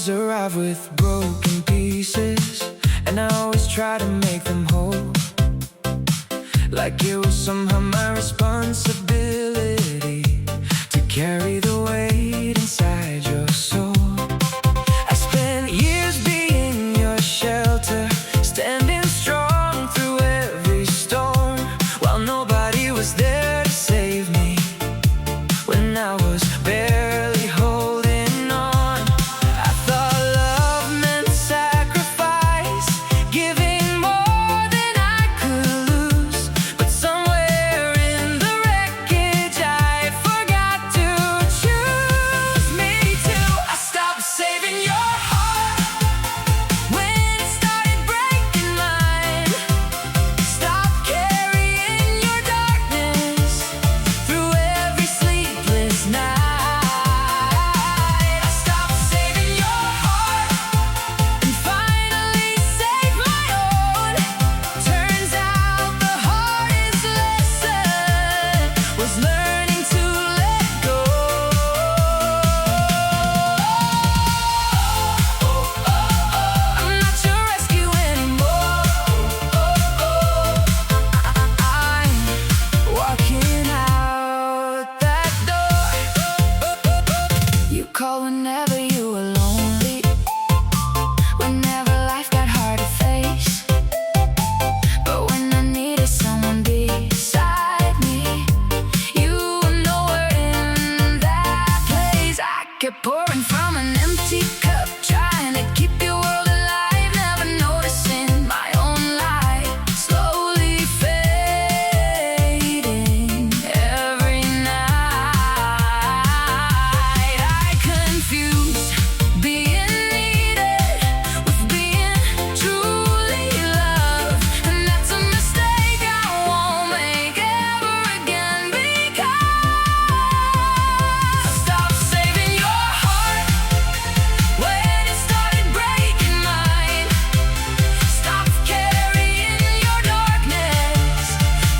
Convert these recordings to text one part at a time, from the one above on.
always arrive with broken pieces, and I always try to make them whole, like it was somehow my responsibility to carry the weight inside your soul. I spent years being your shelter, standing strong through every storm, while nobody was there to save me when I was barely holding on. I thought love meant sacrifice, giving more than I could lose, but somewhere in the wreckage I forgot to choose. Maybe too, I stopped saving your heart when it started breaking mine. Stopped carrying your darkness through every sleepless night. I stopped saving your heart and finally saved my own. Turns out the hardest lesson was learning to let go. I'm not your rescue anymore. I'm walking out that door. You call whenever you were lonely, whenever life got hard to face. But when I needed someone beside me, you were nowhere in that place. I kept pouring from an empty cup, trying to keep your world alive, never noticing my own light slowly fading every night. I confused being needed with being truly loved, and that's a mistake I won't make ever again, because I stopped saving your heart when it started breaking mine. Stopped carrying your darkness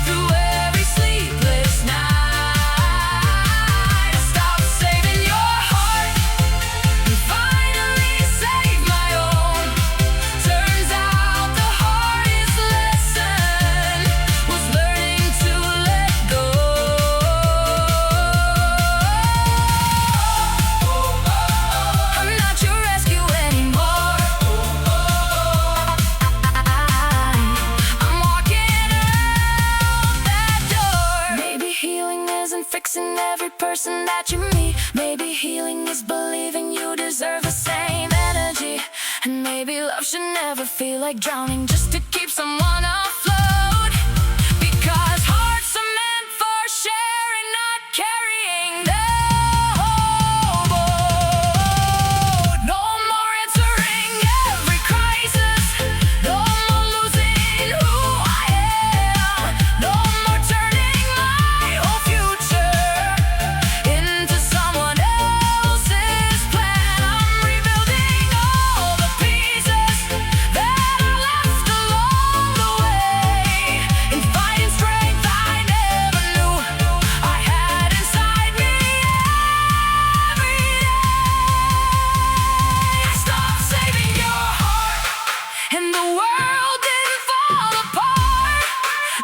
through every sleepless night. I stopped saving your heart and finally saved my own. Turns out the hardest lesson was learning to let go. I'm not your rescue anymore. I'm walking out that door. Maybe healing isn't fixing every person that you meet. Maybe healing is believing you deserve the same energy. And maybe love should never feel like drowning just to keep someone afloat. Because hearts are meant for sharing, not carrying the whole boat. No more answering every crisis. No more losing who I am. No more turning my whole future into someone else's plan. I'm rebuilding all the pieces that I left along the way, and finding strength I never knew I had inside me every day. I stopped saving your heart, and the world didn't fall apart.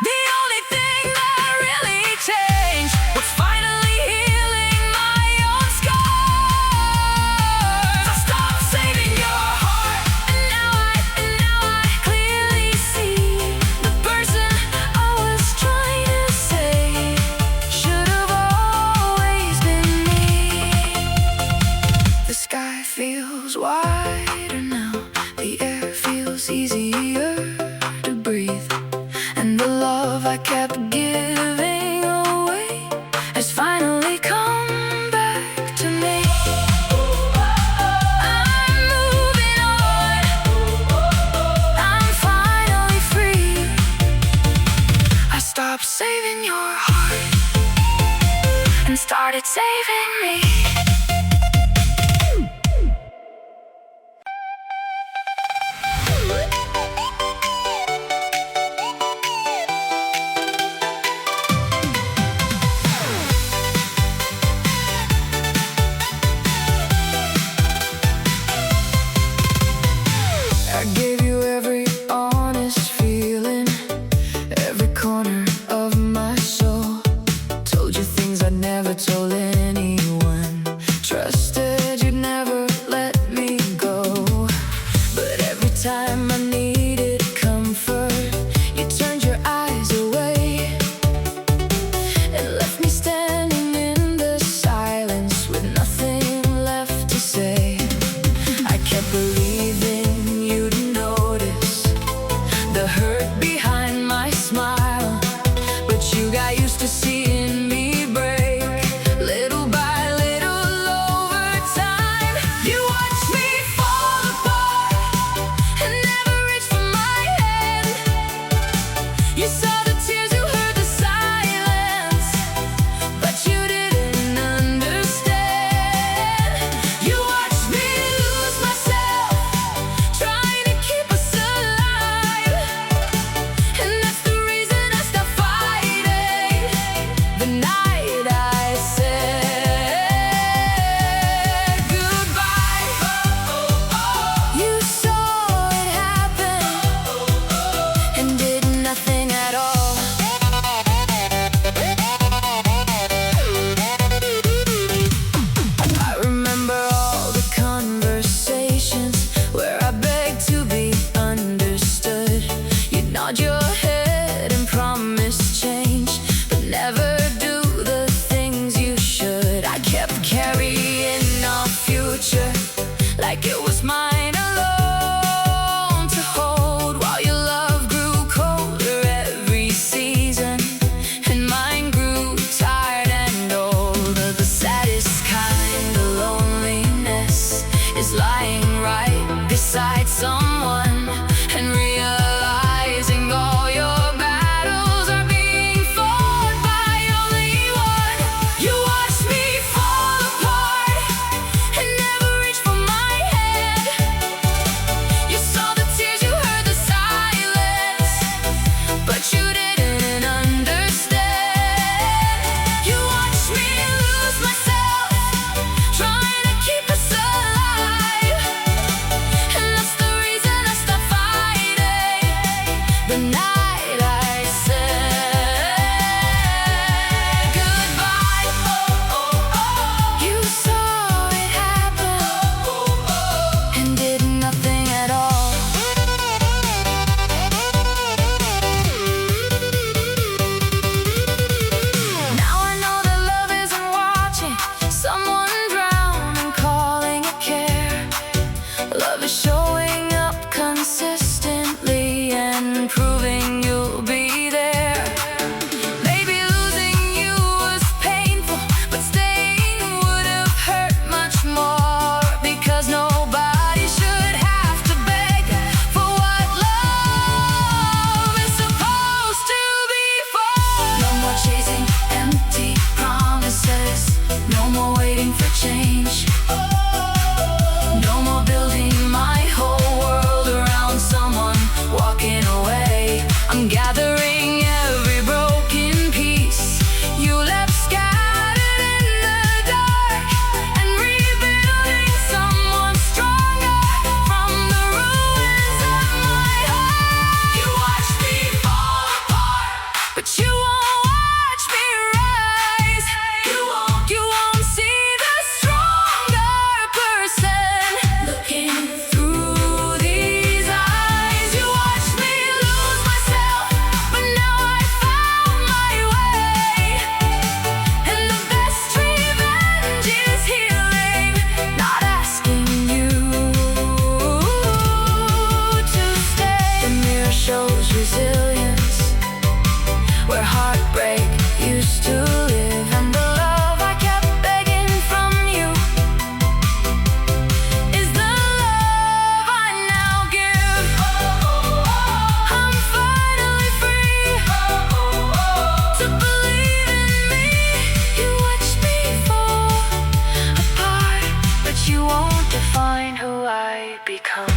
The only thing that really changed was finally healing my own scars. I stopped saving your heart, and now I clearly see the person I was trying to save should have always been me. The sky feels wider now, the air feels easier to breathe, and the love I kept giving away has finally come back to me. I'm moving on, I'm finally free. I stopped saving your heart and started saving me. is lying right beside someone and realizing all your battles are being fought by only one. You watched me fall apart and never reach for my head. You saw the tears, you heard the silence, but you didn't understand. You watched me lose myself, trying to keep us alive, and that's the reason I stopped fighting the night I said goodbye. You saw it happen and did nothing at all. Now I know that love isn't watching someone drown and calling it care. Love is showing up consistently and proving you'll be there. Maybe losing you was painful, but staying would have hurt much more, because nobody should have to beg for what love is supposed to be for. No more chasing empty promises, no more waiting for change, no more building my whole world around someone walking away. I'm gathering every broken piece you left scattered in the dark and rebuilding someone stronger from the ruins of my heart. You watch me fall apart, but you won't watch me rise. You won't see the stronger person looking through these eyes. You watch me lose myself, but now I found my way, and the best revenge is healing, not asking you to stay. The mirror shows resilience where heartbreak used to live, and the love I kept begging from you is the love I now give. I'm finally free to believe in me. You watched me fall apart, but you won't define who I become.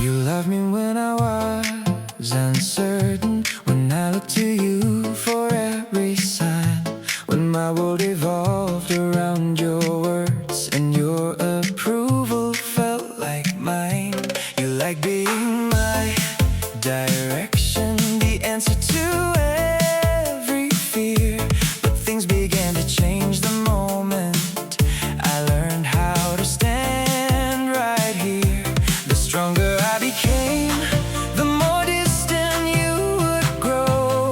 You loved me when I was uncertain, when I looked to you for every sign, when my world evolved around your words and your approval felt like mine. You like being my direction, the answer to every fear. But things began to change the moment I learned how to stand right here. The stronger I became, the more distant you would grow.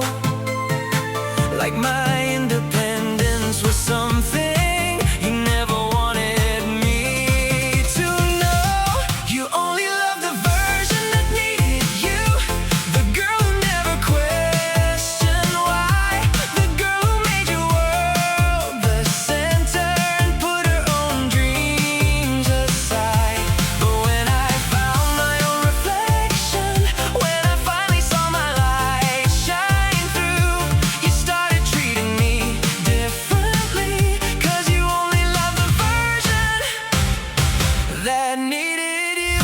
Like my independence was something you never wanted me to know. You only loved the version that needed you, the girl who never questioned why, the girl who made your world the center and put her own dreams aside. But when I found my own reflection, when I finally saw my light shine through, you started treating me differently, 'cause you only loved the version that needed you.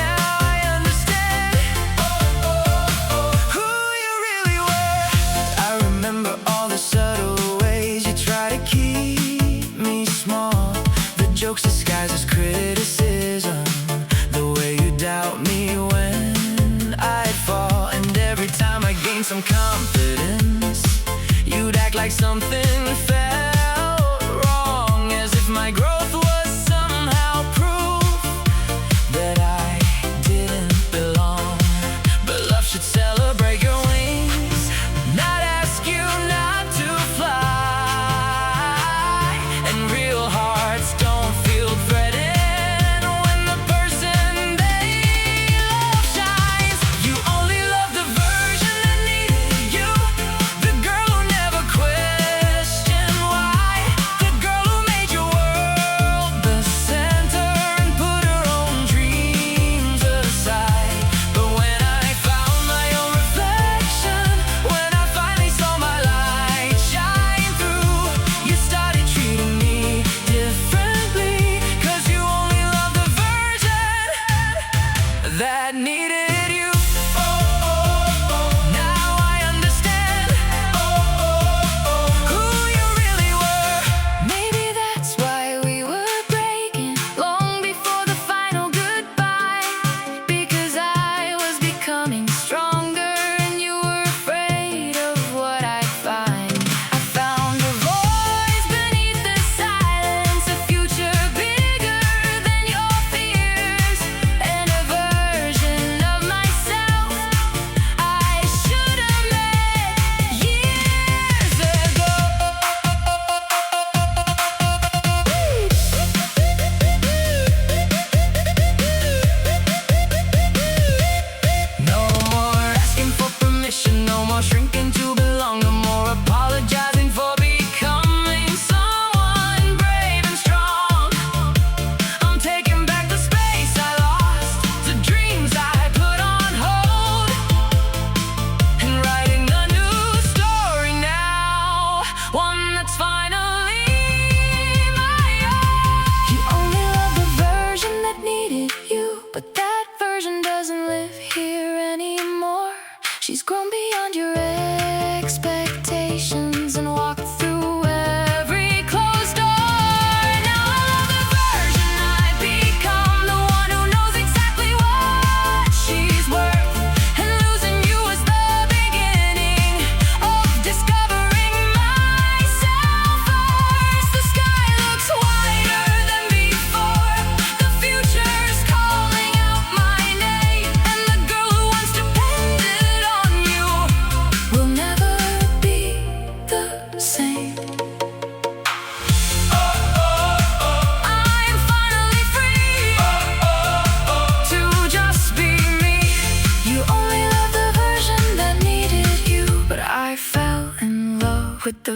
Now I understand who you really were. I remember all the subtle ways you try to keep me small, the jokes disguised as criticism, the way you doubt me when I'd fall, and every time I gained some confidence, you'd act like something felt wrong, as if my growth was somehow proof that I didn't belong. But love should celebrate your wings, not ask you not to fly.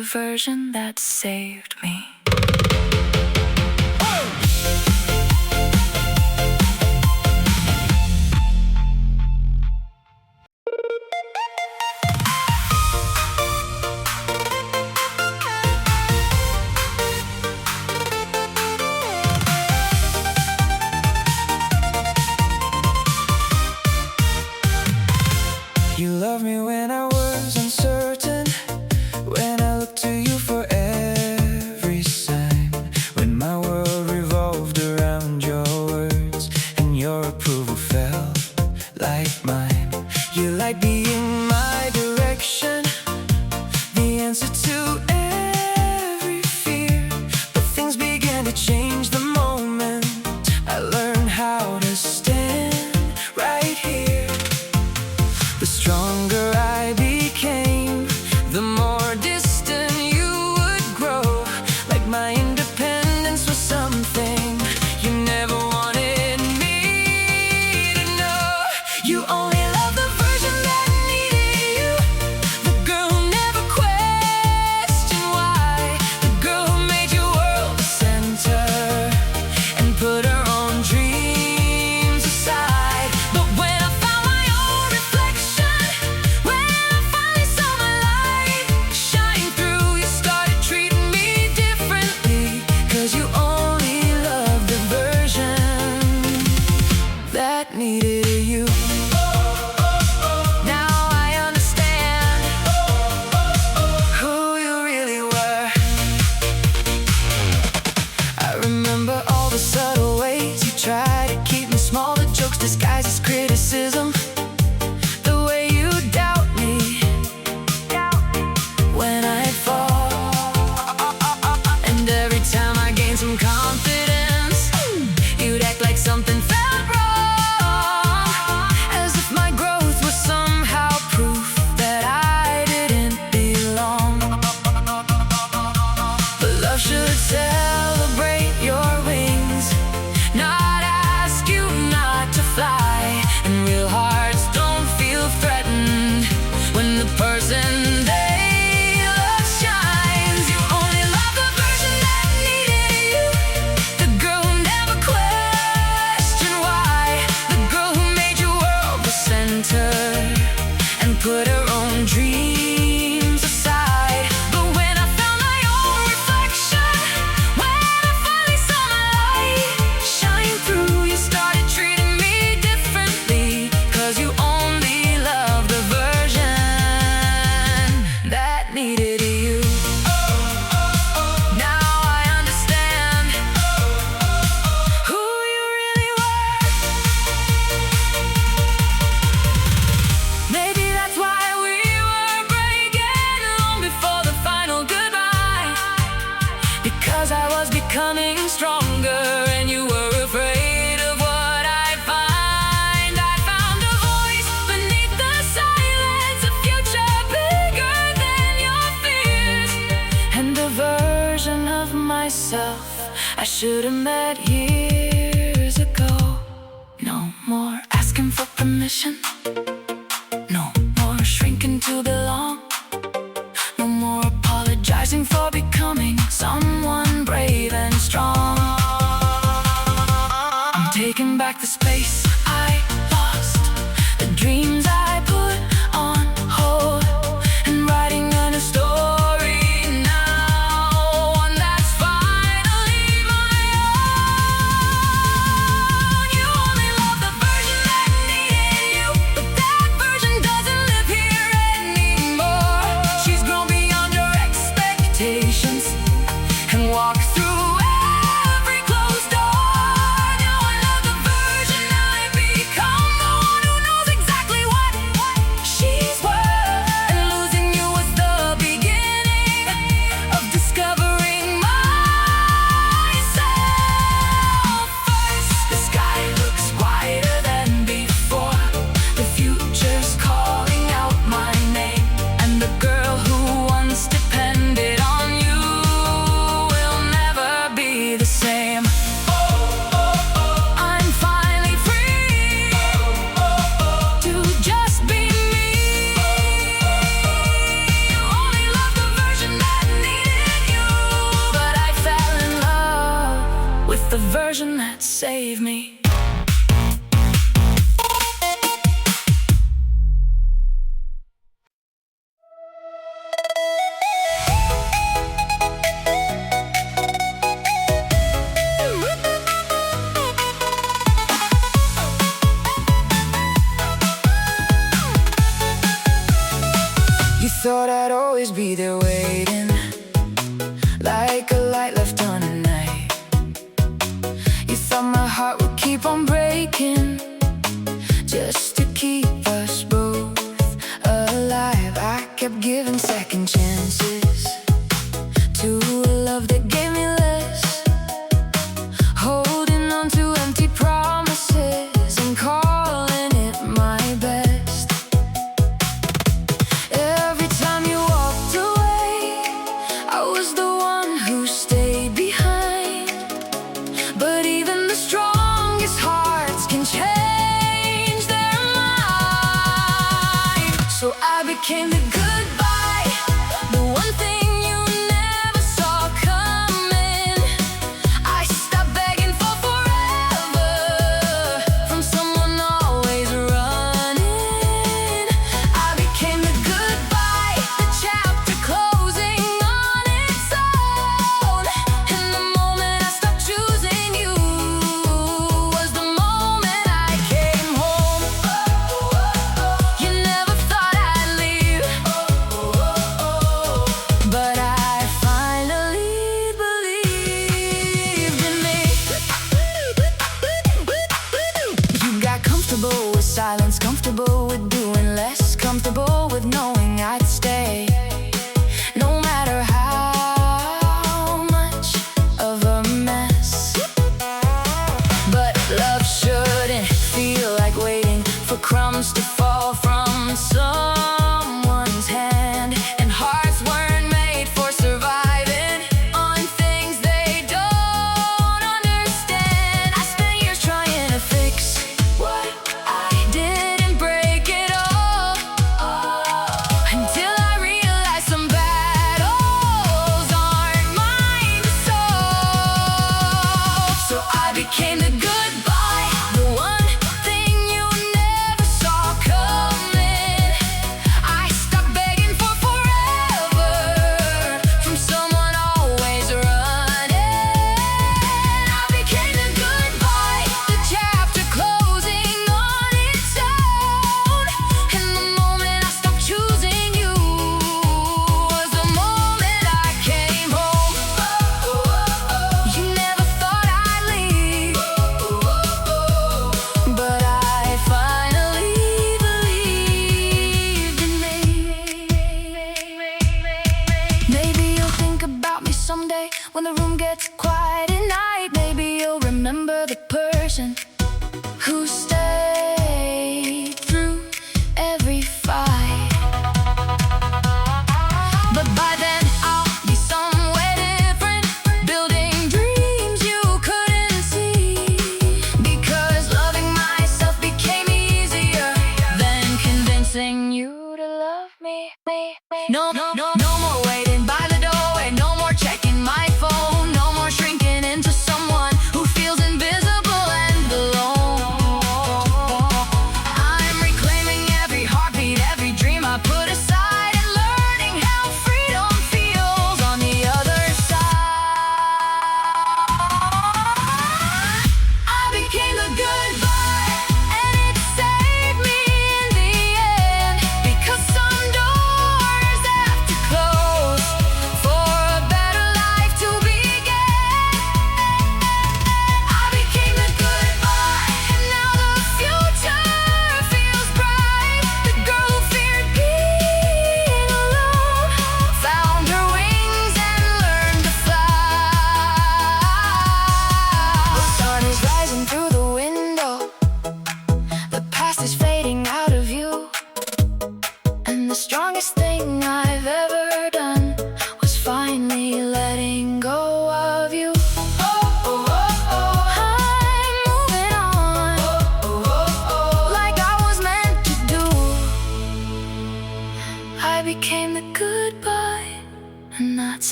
the version that saved me. You love me when I was uncertain, when I looked to you for every sign, when my world revolved around your words and your approval felt like mine. You like being my direction, the answer to every fear. But things began to change the moment I learned how to stand right here. The stronger I became, the more distant you would grow. Like my independence was something you never wanted me to know. You only love the version that needed you, the girl who never questioned why, the girl who made your world the center and put her own dreams aside. But when I found my own reflection, when I finally saw my light shine through, you started treating me differently, 'cause you only loved the version that needed you. Now I understand who you really were. I remember all the subtle ways you tried to keep me small, the jokes disguised as criticism, the way you doubt me when I'd fall. And every time I gained some confidence, you'd act like something felt wrong, as if my growth was somehow proof that I didn't belong. But love should celebrate your wings, not ask you not to fly. And real hearts don't feel threatened when the person they love shines. You only love the version that needed you, the girl who never questioned why, the girl who made your world the center and put her own dreams aside. But when I found my own reflection, when I finally saw my light shine through, you started treating me differently, 'cause you only love the version that needed you. Now I understand who you really were. Maybe that's why we were breaking long before the final goodbye, because I was becoming stronger and you were afraid of what I'd find. I found a voice beneath the silence, a future bigger than your fears, and a version of myself I should have met years ago. No more asking for permission, no more shrinking to belong, no more apologizing for becoming someone brave and strong. I'm taking back the space I lost, the dreams I put on hold, and writing a new story now, one that's finally my own. You only love the version that needed you, but that version doesn't live here anymore. She's grown beyond your expectations and walked through every closed door. Now I love the version I've become, the one who knows exactly what she's worth. And losing you was the beginning of discovering myself. First, the sky looks brighter than before, the future's calling out my name, and the girl who once depended on you will never version that saved me. You thought I'd always be there waiting, like a light left on a night. You thought my heart would keep on breaking, just to keep us both alive. I kept giving second chances to a love that gave me less, holding on to empty promises and calling it my best. Every time you walked away, I was the one who stayed behind. But even the strongest hearts can change their mind. So I became the goodbye, the one thing you never saw coming. I stopped begging for forever from someone always running. I became the goodbye, the chapter closing on its own. And the moment I stopped choosing you was the moment I came home. You never thought I'd leave, but I finally believed in me. You got comfortable with silence, comfortable with doing less, comfortable with knowing I'd stay, no matter how much of a mess. But love shouldn't feel like waiting for crumbs to fall from someone's hand. And hearts weren't made for surviving on things they don't understand. I spent years trying to fix what I didn't break it all, until I realized some battles aren't mine to solve. So I became the goodbye, the one thing you never saw coming. I stopped begging for forever from someone always running. I became the goodbye, the chapter closing on its own. And the moment I stopped choosing you was the moment I came home. You never thought I'd leave, but I finally believed in me. Maybe you'll think about me someday when the room gets quiet at night. Maybe you'll remember the person who stayed through every fight. But by then I'll be somewhere different, building dreams you couldn't see. Because loving myself became easier than convincing you to love me. No more waiting by the doorway, no more checking my phone, no more shrinking into someone who feels invisible and alone.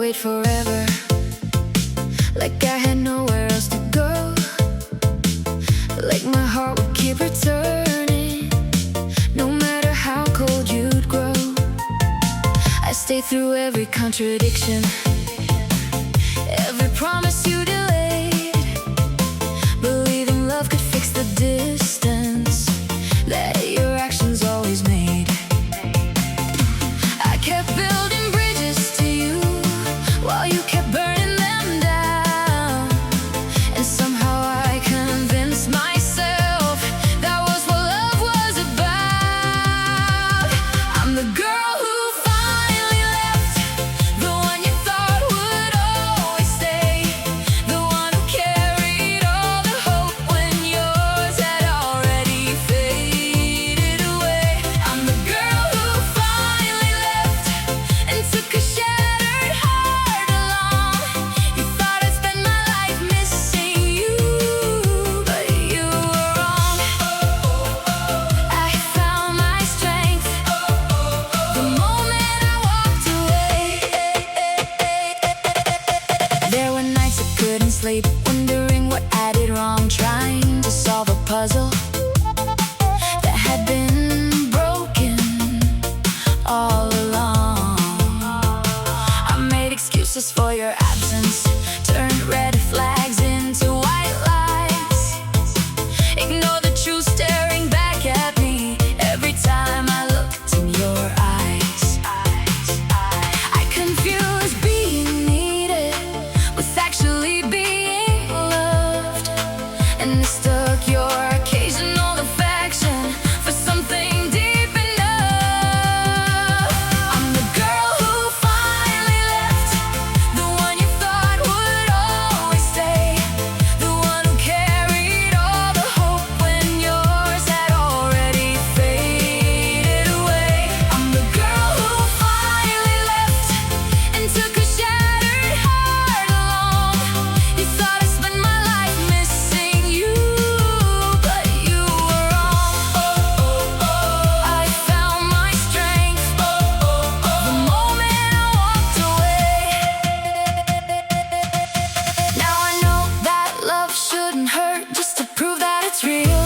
wait forever, like I had nowhere else to go, like my heart would keep returning, no matter how cold you'd grow. I stayed through every contradiction, every promise you delayed, believing love could fix the distance that your actions always made. I kept building bridges to you while you kept burning them down, and somehow I convinced myself that was what love was about. I'm the girl who finally left, the one you thought would always stay, the one who carried all the hope when yours had already faded away. I'm the girl who finally left and took a shattered heart along. You thought I'd spend my life missing you, but you were wrong. I found my strength the moment I walked away. There were nights I couldn't sleep, wondering what I did wrong, trying to solve a puzzle that had been broken all along. I made excuses for your absence, turned red flags into white lies, ignore the truth staring back at me every time I looked in your eyes. I confused being needed with actually being loved, and mistook your occasional affection for something deep enough. I'm the girl who finally left, the one you thought would always stay, the one who carried all the hope when yours had already faded away. I'm the girl who finally left and took a shattered heart along. You thought I'd spend my life missing you, but you were wrong. I found my strength the moment I walked away. Now I know that love shouldn't hurt, just to prove that it's real,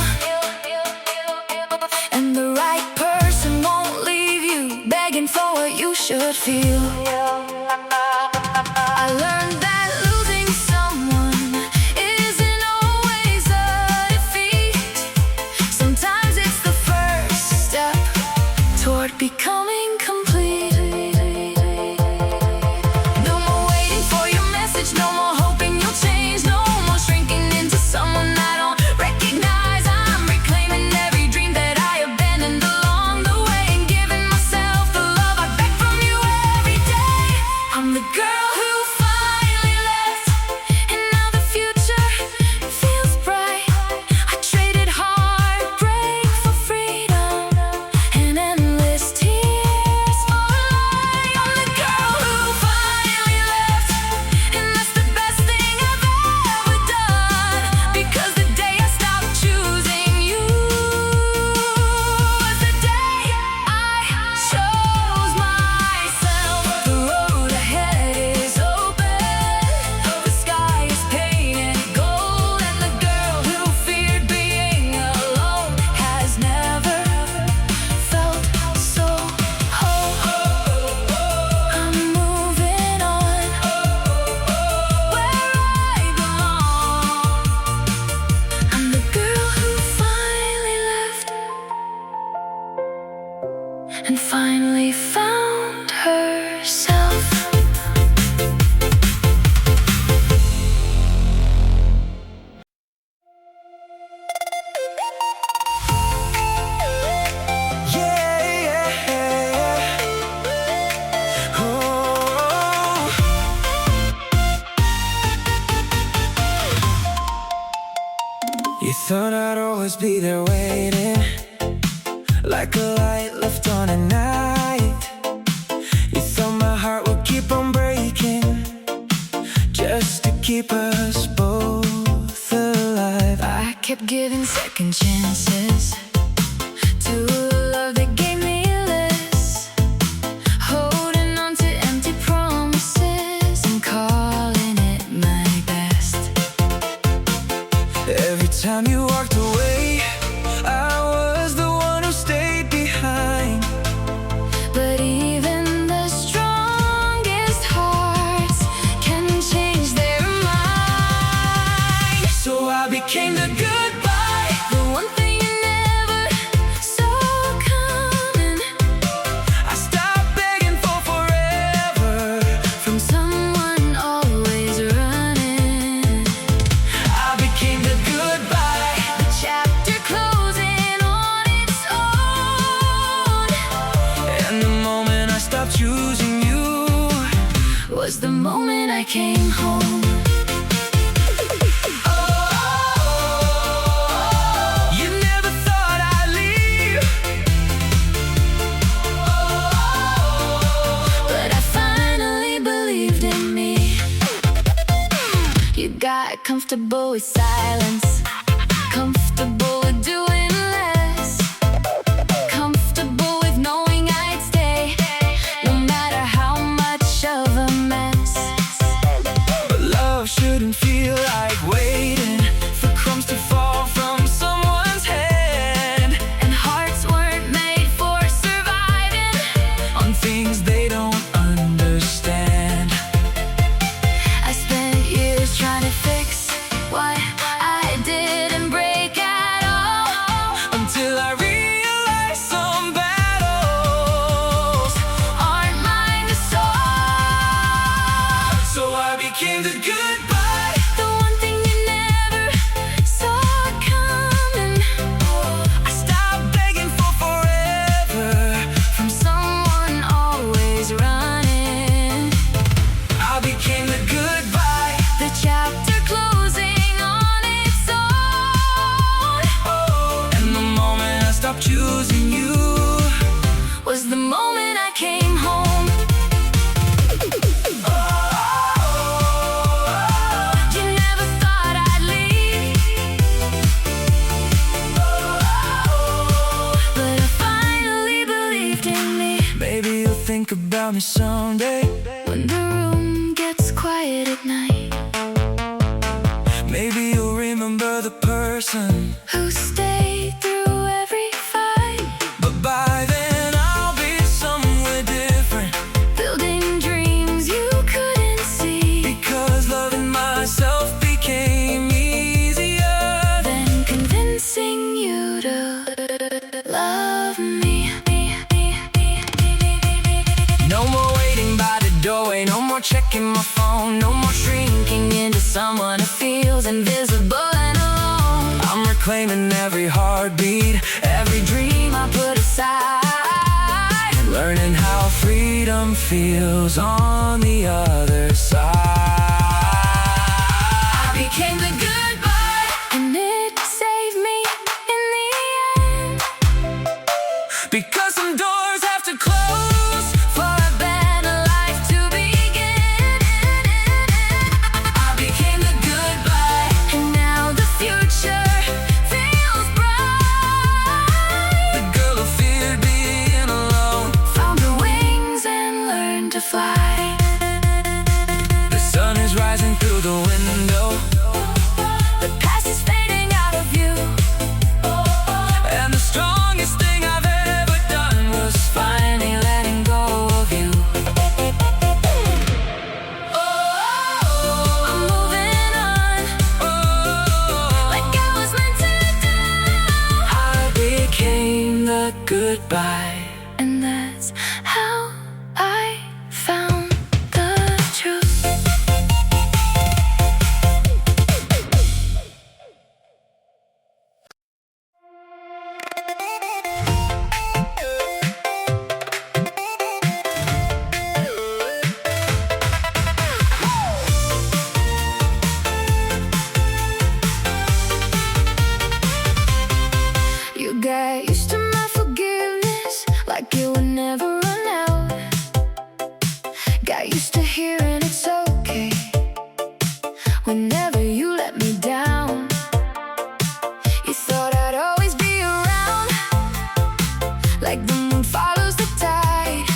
and the right person won't leave you begging for what you should feel. I learned that losing someone isn't always a defeat. Sometimes it's the first step toward becoming complete. No more waiting for your message, no more hoping you'll change, no more shrinking into someone I don't recognize. I'm reclaiming every dream that I abandoned along the way, and giving myself the love I beg from you every day. I'm the girl who finally left, and now the future feels bright. I traded heartbreak for freedom and endless tears for light. I'm the girl who finally left, and that's the best thing I've ever done, because the day I stopped choosing you was the day I chose myself. The road ahead is open, the sky is painted gold, and the girl who feared being alone has never felt so whole. I'm moving on where I belong. I'm the girl who finally left and finally found herself. You thought I'd always be there waiting, like a light left on at night. You thought my heart would keep on breaking, just to keep us both alive. I kept giving second chances to a love that gave me less, holding on to empty promises time you walked away, I was the one who stayed behind. But even the strongest hearts can change their mind. So I became the goodbye, The one thing you never saw coming. I stopped begging for forever. From someone always running. I became the goodbye, The chapter closing on its own. and the moment I stopped choosing you Was the moment I came home. You never thought I'd leave, But I finally believed in me. You got comfortable with silence, comfortable with doing less, comfortable with knowing I'd stay, no matter how much of a mess. but love shouldn't feel like waiting for crumbs to fall from someone's hand, And hearts weren't made for surviving. on things they don't understand. I spent years trying to fix what I didn't break at all, Until I realized some battles aren't mine to solve. so I became the goodbye, The one thing you never saw coming. I stopped begging for forever. From someone always running. I became the goodbye, The chapter closing on its own. and the moment I stopped choosing you Was the moment I came home. You never thought I'd leave, but I finally believed in me. Maybe you'll think about me someday. When the room gets quiet at night, Maybe you'll remember the person, who stayed through every fight, but by then I'll be somewhere different. building dreams you couldn't see. Because loving myself became easier. Then convincing you to love me. No more waiting by the doorway, no more checking my phone, no more shrinking into someone who feels invisible and alone. I'm reclaiming every heartbeat, every dream I put aside, learning how freedom feels on the other side. I became the goodbye, and it saved me in the end. Because some doors have to close For a better life to begin. I became the goodbye, And now the future feels bright. the girl who feared being alone. Found her wings and learned to fly. The sun is rising through the window, The past is fading out of view. and the strongest thing I've ever done was finally letting go of you. I'm moving on like I was meant to do. I became the goodbye, And that's how I found the truth. You got used to my forgiveness, like it would never run out. Got used to hearing it's okay whenever you let me down. You thought I'd always be around, like the moon follows the tide.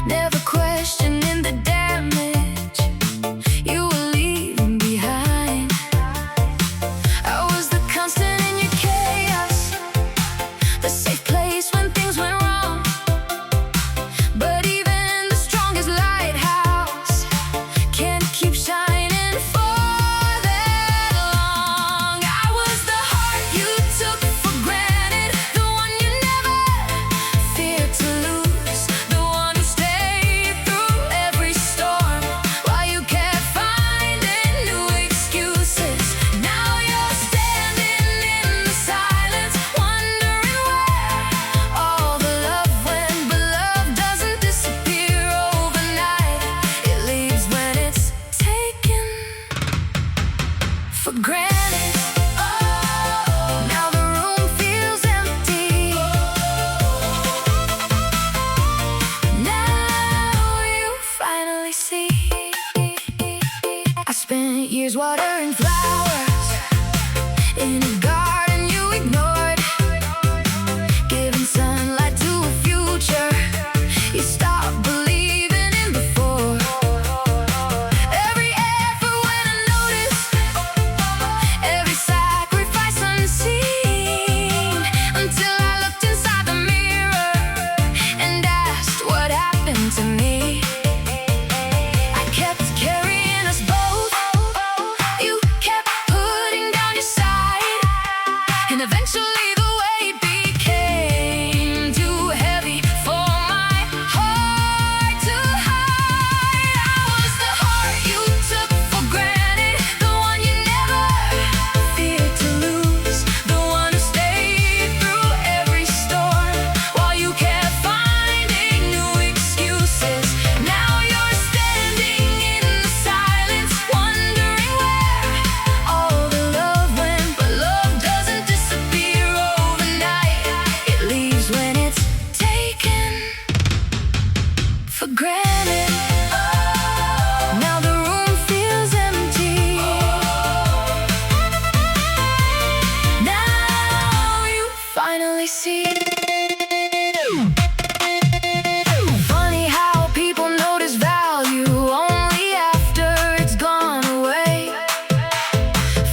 Never questioning the damage you were leaving behind. I Eventually the weight became too heavy for my heart to hide. I was the heart you took for granted, the one you never feared to lose, the one who stayed through every storm while you kept finding new excuses. Now you're standing in the silence, wondering where all the love went. But love doesn't disappear overnight, it leaves when it's taken for granted. Now the room feels empty. Now you finally see. Funny how people notice value only after it's gone away.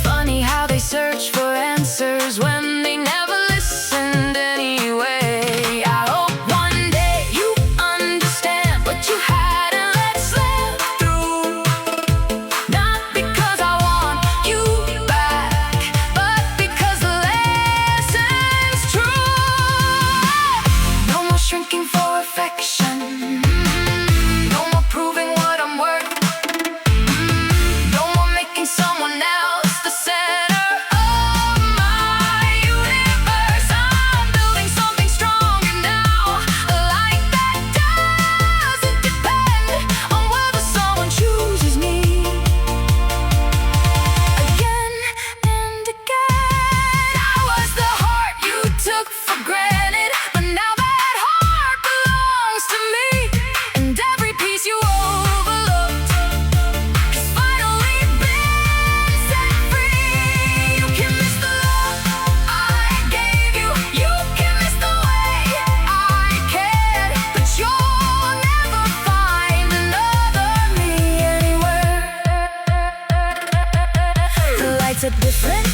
Funny how they search for answers when they never listened anyway. I hope one day you understand what you hadn't let slip through. Not because I want you back, but because the lesson's true. No more shrinking for affection. No more proving what I'm worth. No more making someone else the center of my universe. I'm building something stronger now, a light that doesn't depend on whether someone chooses me. Again and again, I was the heart you took for granted, but now that heart belongs to me. And every piece you overlooked has finally been set free. You can miss the love I gave you, you can miss the way I cared, but you'll never find another me anywhere. The lights are different